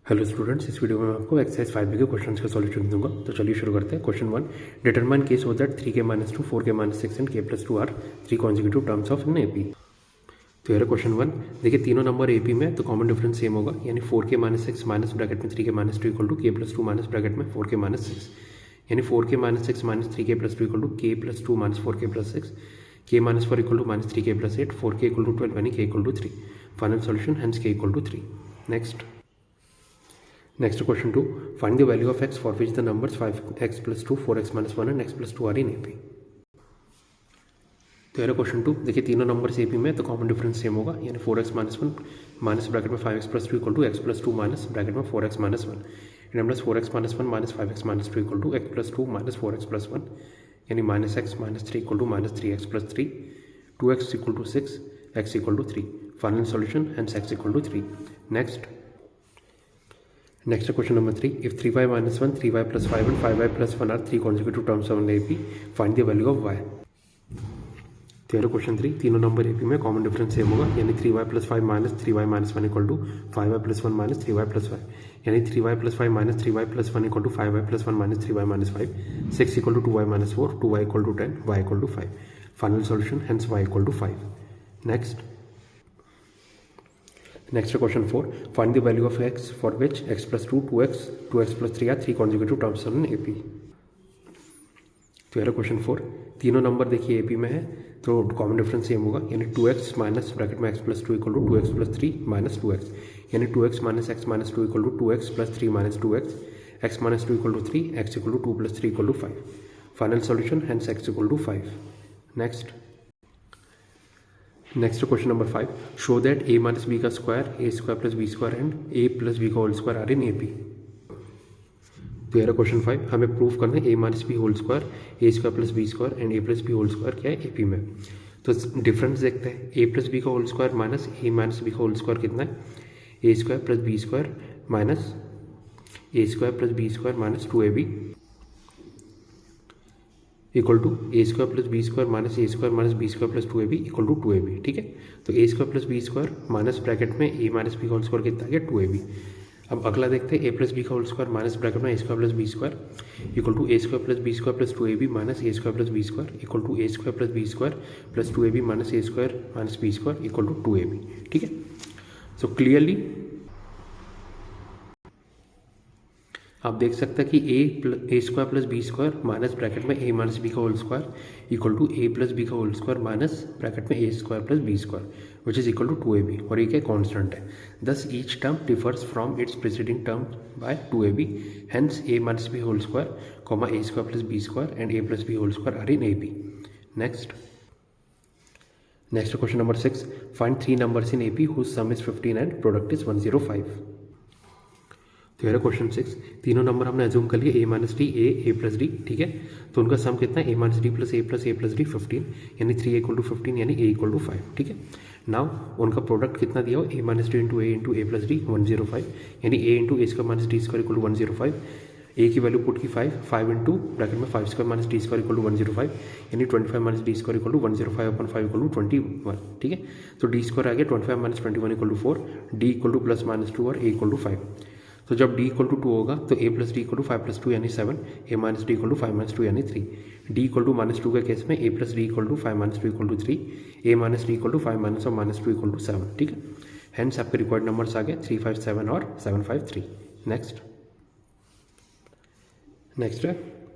Hello students, इस video में मैं आपको एक्सरसाइज 5 के क्वेश्चंस का सॉल्यूशन दूंगा। तो चलिए शुरू करते हैं। क्वेश्चन 1, डिटरमाइन केस हो that 3k-2 4k-6 and k+2 are 3 consecutive terms of an AP. तो यार क्वेश्चन 1 देखिए, तीनों नंबर एपी में तो कॉमन डिफरेंस सेम होगा, यानी 4k-6 माइनस ब्रैकेट में 3k-2 equal to k+2 minus bracket में 4k-6, यानी 4k-6 minus 3k+2 equal to k+2 minus 4k+6, k-4 equal to minus 3k+8, 4k equal to 12 यानी k equal to 3। Final solution hence k equal to 3। Next question 2, find the value of x for which the numbers 5x plus 2, 4x minus 1 and x plus 2 are in AP। तो यार question 2 देखिए, तीनों numbers AP में तो common difference same होगा, यानी 4x minus 1 minus bracket में 5x plus 2 equal to x plus 2 minus bracket में 4x minus 1, and plus 4x minus 1 minus 5x minus 2 equal to x plus 2 minus 4x plus 1, यानी minus x minus 3 equal to minus 3x plus 3, 2x equal to 6, x equal to 3। Final solution hence x equal to 3। Next question number 3, if 3y minus 1, 3y plus 5 and 5y plus 1 are 3 consecutive terms of an AP, find the value of y। तो यार question 3, तीनों number AP में common difference same होगा, यानी 3y plus 5 minus 3y minus 1 equal to 5y plus 1 minus 3y plus 5, यानी 3y plus 5 minus 3y plus 1 equal to 5y plus 1 minus 3y minus 5, 6 equal to 2y minus 4, 2y equal to 10, y equal to 5। Final solution hence y equal to 5। Next question 4, find the value of x for which x plus 2, 2x, 2x plus 3 are 3 consecutive terms in AP। तो यार question 4, तीनों number देखिए AP में है तो common difference same होगा, यानी 2x minus bracket में x plus 2 equal to 2x plus 3 minus 2x, यानी 2x minus x minus 2 equal to 2x plus 3 minus 2x, x minus 2 equal to 3, x equal to 2 plus 3 equal to 5। Final solution hence x equal to 5। Next question number 5, show that a minus b का square a square plus b square and a plus b का whole square are in AP. तो यार question 5 हमें prove करना है a minus b whole square a square plus b square and a plus b whole square क्या है AP में। तो डिफरेंस देखते हैं, a प्लस बी का whole square minus a minus b का होल स्क्वायर कितना है, a square plus b square minus a square plus b square minus 2ab equal to a square plus b square minus a square minus b square plus 2ab equal to 2ab। ठीक है, तो a square plus b square minus bracket में a minus b का whole square कितना आ गया 2ab। अब अगला देखते हैं, ए प्लस बी का होल स्क्वायर माइनस ब्रैकेट में a square plus b square equal to a square plus b square plus 2ab minus a square plus b square equal to a square plus b square plus 2ab minus a square minus b square equal to 2ab। ठीक है, so clearly आप देख सकते हैं कि a square plus b square minus bracket में a minus b का whole square equal to a plus b का होल स्क्वायर माइनस ब्रैकेट में a square plus b square which is equal to 2ab, और ये क्या constant है। Thus each term differs from its preceding term by 2ab, hence a minus b whole square comma a square plus b square and a plus b whole square are in AP. Next question number 6, find 3 numbers in AP whose sum is 15 and product is 105। तो यार question 6, तीनों number हमने assume कर लिए a minus d a plus D. ठीक है, तो उनका सम कितना है a minus D plus A plus D 15, यानी 3 इक्वल टू 15 यानी a इक्वल टू 5। ठीक है, नाउ उनका प्रोडक्ट कितना दिया हो a minus D into a plus d 105, यानी a into a square minus D square equal to 105, a की वैल्यू पुट की 5 इंटू ब्रैकेट में 5 square minus D square equal to 105, यानी 25 minus D square equal to 105 upon 5 equal to 21। ठीक है, तो d square आ गया 25 minus 21 equal to 4, d equal to plus minus 2 और a इक्वल टू 5। तो जब d इक्वल टू 2 होगा तो a plus D equal to 5 plus 2 यानी 7, a minus D equal to 5 minus 2 यानी 3, d इक्वल टू माइनस 2 के केस में a plus D equal to 5 minus 2 equal to 3, a minus D equal to 5 minus और minus 2 equal to 7। ठीक है, hence आपके required numbers आ गए 357 और 753। Next है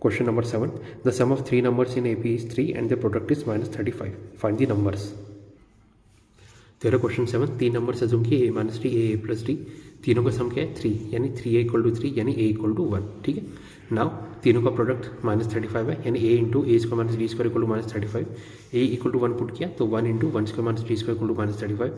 question number 7, the sum of 3 numbers in AP is 3 and the product is minus 35, find the numbers. तेरा question 7, 3 number assume किए a minus d a plus d, तीनों का सम क्या है 3, यानी 3a इक्वल टू 3 यानी a इक्वल टू 1। ठीक है, नाउ तीनों का प्रोडक्ट माइनस 35 है, यानी a into a square minus D square equal to minus 35, a equal to 1 put किया तो 1 into 1 square minus D square equal to minus 35,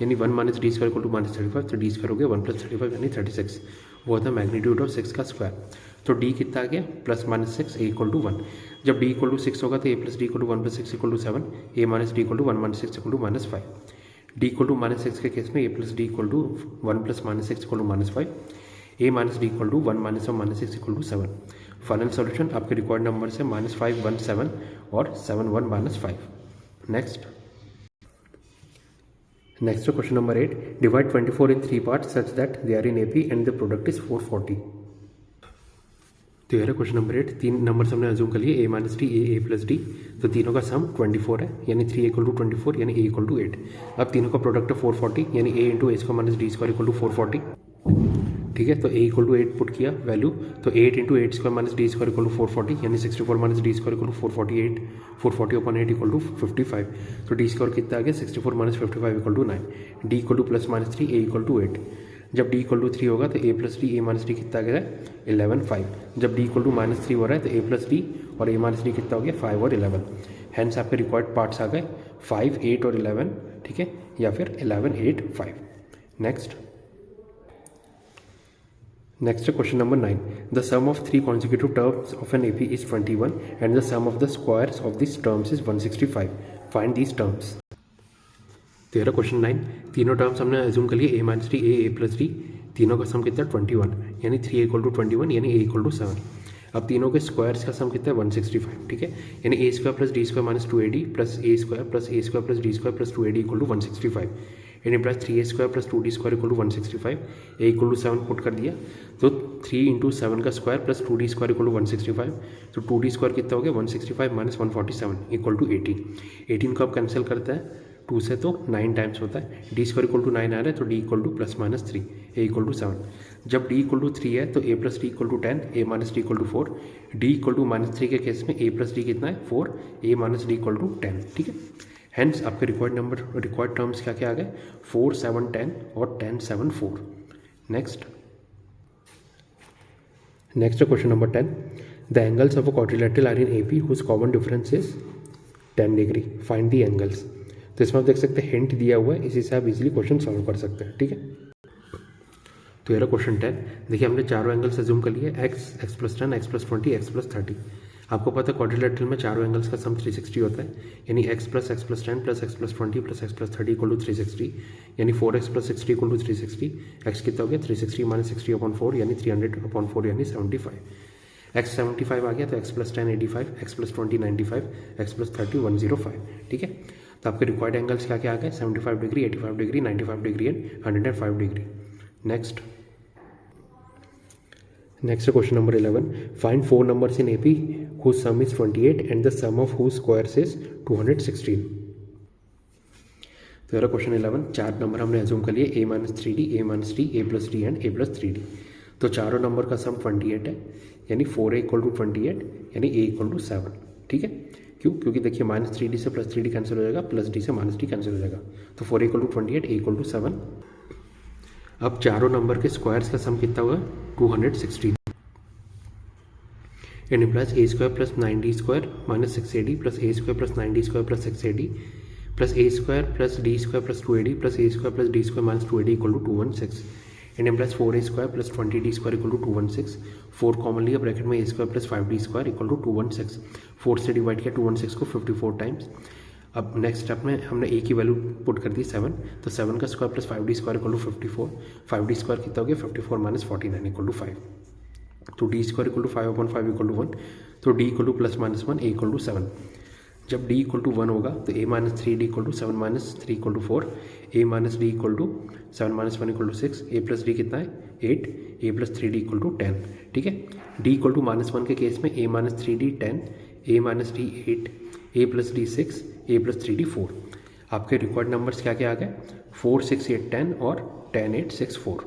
यानी 1 minus D square equal to minus 35, तो d square हो गया 1 plus 35 यानी 36, वो होता है मैग्नीट्यूड ऑफ 6 का स्क्वायर। तो d कितना आ गया plus minus 6, a equal to 1। जब d इक्वल टू 6 होगा तो a plus D equal to 1 plus 6 equal to 7, a minus D equal to 1 minus 6 equal to minus 5, d equal to minus 6 के case में a plus D equal to 1 plus minus 6 equal to minus 5, a minus D equal to 1 minus और minus 6 equal to 7। Final solution आपके required number से -5 1 7 और 7 1 -5। Next question number 8, divide 24 in 3 parts such that they are in AP and the product is 440। तो ये question number 8, 3 number हमने assume कर लिए a minus d a plus d. तो तीनों का सम 24 है, यानी 3 इक्वल टू 24 यानी a इक्वल टू 8। अब तीनों का प्रोडक्ट है 440 यानी a into a square minus D square equal to 440। ठीक है, तो a इक्वल टू 8 पुट किया वैल्यू, तो 8 into eight square minus D square equal to 440 यानी 64 minus D square equal to 448। 440 upon 8 equal to 55। तो d square कितना आ गया 64 minus 55 equal to 9। D equal to plus minus 3 a equal to 8। जब d equal to 3 होगा तो a plus D A minus D कितना आ गया 11 5। जब d इक्वल टू माइनस 3 हो रहा है तो a प्लस डी और a माइनस डी कितना हो गया 5 और 11। हैंस आपके रिक्वायर्ड पार्ट्स आ गए 5 8 और 11, ठीक है, या फिर 11 8 5। Next question number 9, the sum of 3 consecutive terms of an AP is 21 and the sum of the squares of this terms is 165। Find these terms. तो ये क्वेश्चन 9, तीनों टर्म्स हमने अज्यूम कर लिए a minus d a plus d. तीनों का सम कितना 21 यानी 3 इक्वल टू 21 यानी a इक्वल टू 7। अब तीनों के स्क्वायर्स का सम कितना है 165, ठीक है, यानी a square plus d square minus 2ad plus a square plus d square plus 2ad equal to 165 यानी plus 3a square plus 2d square equal to 165। a equal to 7 put कर दिया तो 3 इंटू 7 का square plus 2d square equal to 165। तो 2d square कितना हो गया 165 minus 147 equal to 18। 18 को अब कैंसिल करता है 2 से तो 9 टाइम्स होता है। डी स्क्वायर इक्वल टू 9 आ रहा है तो d equal to plus minus 3 a equal to 7। जब डी इक्वल टू 3 है तो a plus D equal to 10 a minus D equal to 4। D equal to minus 3 के केस में ए प्लस डी कितना है 4 ए माइनस डी इक्वल टू 10, ठीक है। Hence आपके रिक्वायर्ड टर्म्स क्या क्या आ गए 4 7 10 और 10 7 4। Next question number 10, the angles of a quadrilateral are in AP whose common difference is 10 degree. Find the angles. तो इसमें आप देख सकते हैं हिंट दिया हुआ है, इसी से आप इजीली क्वेश्चन सॉल्व कर सकते हैं, ठीक है। तो ये रहा क्वेश्चन 10। देखिए हमने चारों एंगल्स अज्यूम कर लिए x plus 10 x plus 20 x plus 30। आपको पता है क्वाड्रिलेटरल में चारों एंगल्स का सम 360 होता है, यानी x plus 10 plus x plus 20 plus x plus 30 equal to 360 यानी 4x plus 60 equal to 360। x कितना हो गया 360 माइनस 60 अपॉन 4 यानी 300 अपॉन 4 यानी 75। x 75 आ गया तो x plus 10 85, x plus 20 95, x plus 30 105, ठीक है। तो आपके रिक्वायर्ड एंगल्स क्या क्या आ गए 75 degree 85 degree 95 degree and 105 degree. Next question number 11, find 4 numbers in AP whose sum is 28 and the sum of whose squares is 216। तो यार क्वेश्चन 11, 4 नंबर हमने अज्यूम कर लिए a minus 3d a minus D a plus D and a plus 3d। तो चारों number का सम 28 है यानी 4a इक्वल टू 28 यानी a इक्वल टू 7, ठीक है। क्यों? क्योंकि देखिए माइनस 3d से प्लस 3d कैंसिल हो जाएगा, प्लस d से माइनस d कैंसिल हो जाएगा, तो 4a equal to 28 a equal to 7। अब चारों नंबर के स्क्वायर्स का सम कितना हुआ 216। And implies a square plus 9d square minus 6ad plus a square plus 9d square plus 6ad plus a square plus d square plus 2ad plus a square plus d square minus 2ad equal to 216। And implies 4a square plus 20d square equal to 216। 4 common लिया bracket में a square plus 5d square equal to 216। 4 से divide किया 216 को 54 times. अब next step में हमने a की value put कर दी 7, तो 7 का square plus 5d square equal to 54। 5d square कितना हो गया 54 माइनस 49 इक्वल टू 5। तो d square equal to 5 upon 5 equal to 1, तो d equal to plus minus 1 a equal to 7। जब d इक्वल टू 1 होगा तो a minus 3d equal to 7 minus 3 equal to 4, a minus d equal to 7 minus 1 equal to 6, a plus d कितना है 8, a plus 3d equal to 10, ठीक है। d equal to minus 1 के case में a minus 3d 10, a minus d 8, a plus d 6, a plus 3d 4। आपके required numbers क्या क्या आ गए 4 6 8 10 और 10 8 6 4।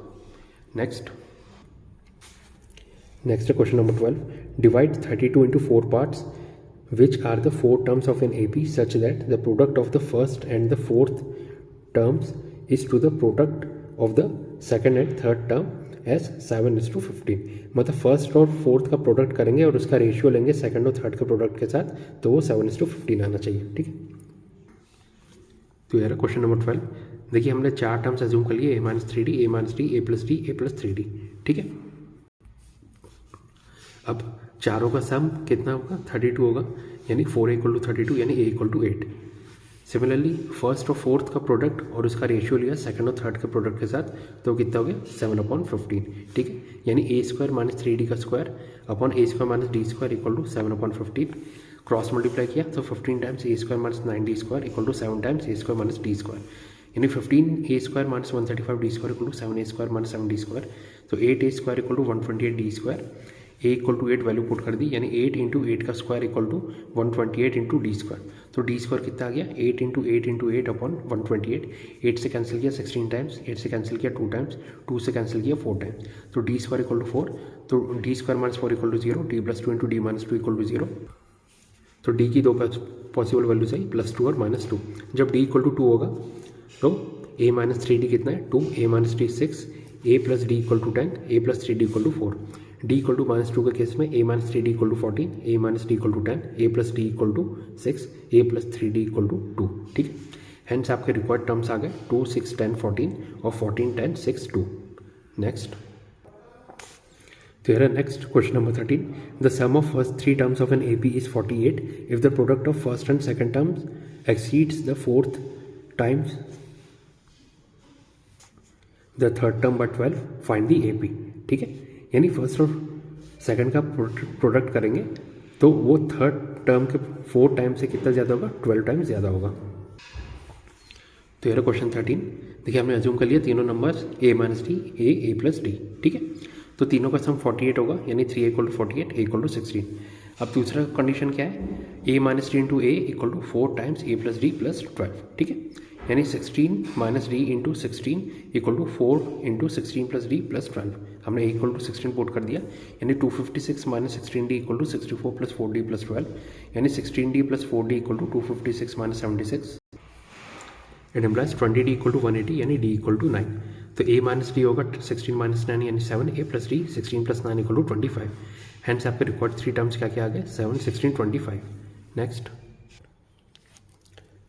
Next question number 12, divide 32 into 4 parts which are the 4 terms of an AP such that the product of the first and the fourth terms is to the product of the second and third term as 7:15। मतलब first और fourth का product करेंगे और उसका ratio लेंगे second और third के product के साथ, तो वो 7:15 आना चाहिए, ठीक है। तो यार क्वेश्चन नंबर 12, देखिए हमने 4 टर्म्स अज्यूम कर लिए a minus 3d a minus D a plus D a plus 3d, ठीक है। अब चारों का सम कितना होगा 32 होगा, यानी 4a इक्वल टू 32 यानी a equal to 8। Similarly first और फोर्थ का प्रोडक्ट और उसका रेशियो लिया सेकंड और थर्ड के प्रोडक्ट के साथ, तो कितना हो गया 7/15, ठीक है। यानी a स्क्वायर माइनस 3d का square upon a square minus D square equal to 7/15। Cross multiply किया तो 15 times a square minus 9d square equal to 7 times a square minus D square, यानी 15a² minus 135d² equal to 7a² minus 7d², तो 8a² equal to 128d², a equal to 8 value put कर दी, यानी 8 into 8 का square equal to 128 into d², तो d² कितना आ गया 8 इंटू 8 इंटू 8 अपॉन 128, 8 से कैंसिल किया 16 टाइम्स, 8 से कैंसिल किया 2 टाइम्स, 2 से कैंसिल किया 4 टाइम्स, तो d² इक्वल टू 4, तो d² minus 4 equal to 0, d plus 2 into d minus 2 equal to 0, तो d की दो पॉसिबल वैल्यूज आई +2 और -2। जब d इक्वल टू 2 होगा तो a माइनस 3d कितना है 2, a minus 3 6, a plus d equal to 10, a plus 3d equal to 4, d equal to -2 के केस में a minus 3d equal to 14, a minus d equal to 10, a plus d equal to 6, a plus 3d equal to 2, ठीक है। Hence आपके required terms आ गए 2 6 10 14 और 14 10 6 2। Next, तो here next question number 13, the sum of first three terms of an AP is 48 if the product of first and second terms exceeds the fourth times the third term by 12, find the AP, ठीक है। यानी first और second का product करेंगे तो वो third term के 4 time से कितना ज़्यादा होगा 12 टाइम्स ज़्यादा होगा। तो ये क्वेश्चन 13, देखिए हमने अज्यूम कर लिया तीनों numbers a minus D, a plus D, ठीक है। तो तीनों का सम 48 होगा, यानी 3a equal to 48, a equal to 16। अब दूसरा कंडीशन क्या है, a minus D into a equal to 4 times a plus d plus 12, ठीक है। यानी 16 minus D into 16 equal to 4 into 16 plus d plus 12, हमने a इक्वल टू 16 पुट कर दिया, यानी 256 minus 16d equal to 64 plus 4d plus 12, यानी 16d plus 4d equal to 256 minus 76, it implies 20d equal to 180, यानी d equal to 9। तो a minus D होगा 16 minus 9 यानी 7, a plus D 16 plus 9 equal to 25। Hence आपके required 3 terms क्या क्या आ गए 7 16 25।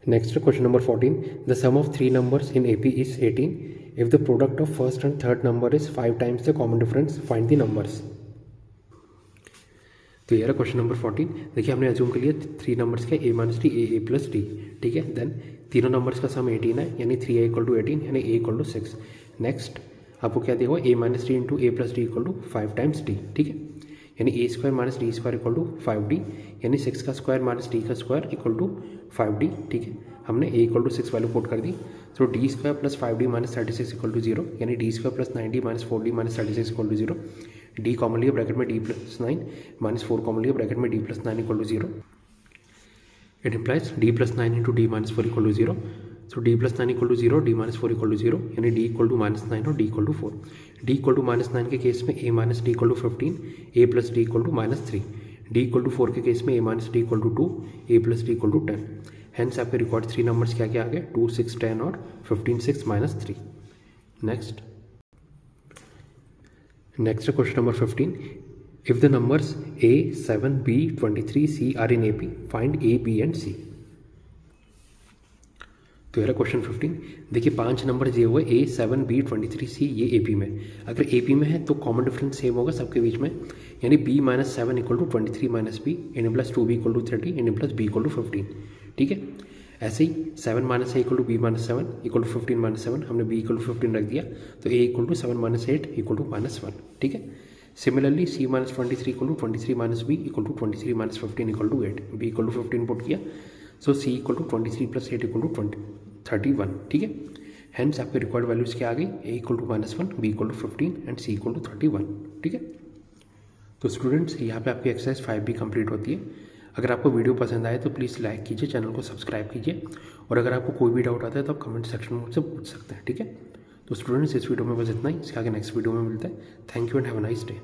Next question number 14, the sum of 3 numbers in AP is 18 if the product of first and third number is 5 times the common difference, find the numbers. तो ये रहा question number 14, देखिए हमने अज्यूम कर लिया 3 नंबर्स के a minus D, a plus D, ठीक है। देन तीनों नंबर्स का सम 18 है, यानी 3a इक्वल टू 18, यानी a इक्वल टू 6। नेक्स्ट आपको क्या दिया हुआ a minus D into a plus D equal to 5 times d, ठीक है। यानी a² minus D square equal to 5d, यानी 6 का स्क्वायर माइनस d का स्क्वायर इक्वल टू 5d, ठीक है। हमने a equal to 6 value put कर दी, तो d² plus 5d minus 36 equal to 0, यानी d² plus 9d minus 4d minus 36 equal to 0, d common लिया ब्रैकेट में d प्लस 9 माइनस 4 कॉमन लिया ब्रैकेट में d plus 9 equal to 0, it implies d plus 9 into d minus 4 equal to 0, so d plus 9 equal to 0, d minus 4 equal to 0, यानी d equal to minus 9 और d equal to 4। d equal to minus 9 के case में a minus D equal to 15, a plus D equal to minus 3, d equal to 4 के case में a minus D equal to 2, a plus D equal to 10। Hence आपके record 3 numbers क्या क्या आ गए 2 6 10 और 15 6 minus 3। Next question number 15, if the numbers a 7 b 23 c are in AP, find a b and c। तो ये question 15, देखिए 5 number दिए हुए a 7 b 23 c, ये AP में, अगर AP में है तो कॉमन डिफरेंस सेम होगा सबके बीच में, यानी b minus 7 equal to 23 minus b, इन प्लस 2b इक्वल टू 30, इन प्लस b इक्वल टू 15, ठीक है। ऐसे ही 7 minus a equal to b minus 7 equal to 15 minus 7, हमने b इक्वल टू 15 रख दिया, तो a equal to 7 minus 8 equal to minus 1, ठीक है। Similarly c minus 23 equal to 23 minus b equal to 23 minus 15 equal to 8, b equal to 15 put किया, so c equal to 23 plus 8 equal to 31, ठीक है। Hence आपके required values क्या आ गई a equal to minus 1, b equal to 15 and c equal to 31, ठीक है। तो स्टूडेंट्स यहाँ पे आपकी एक्सरसाइज 5 भी कंप्लीट होती है। अगर आपको वीडियो पसंद आए तो प्लीज़ लाइक कीजिए, चैनल को सब्सक्राइब कीजिए, और अगर आपको कोई भी डाउट आता है तो आप कमेंट सेक्शन में मुझसे पूछ सकते हैं, ठीक है। तो स्टूडेंट्स इस वीडियो में बस इतना ही, इसके आगे नेक्स्ट वीडियो में मिलता है। Thank you and have a nice day.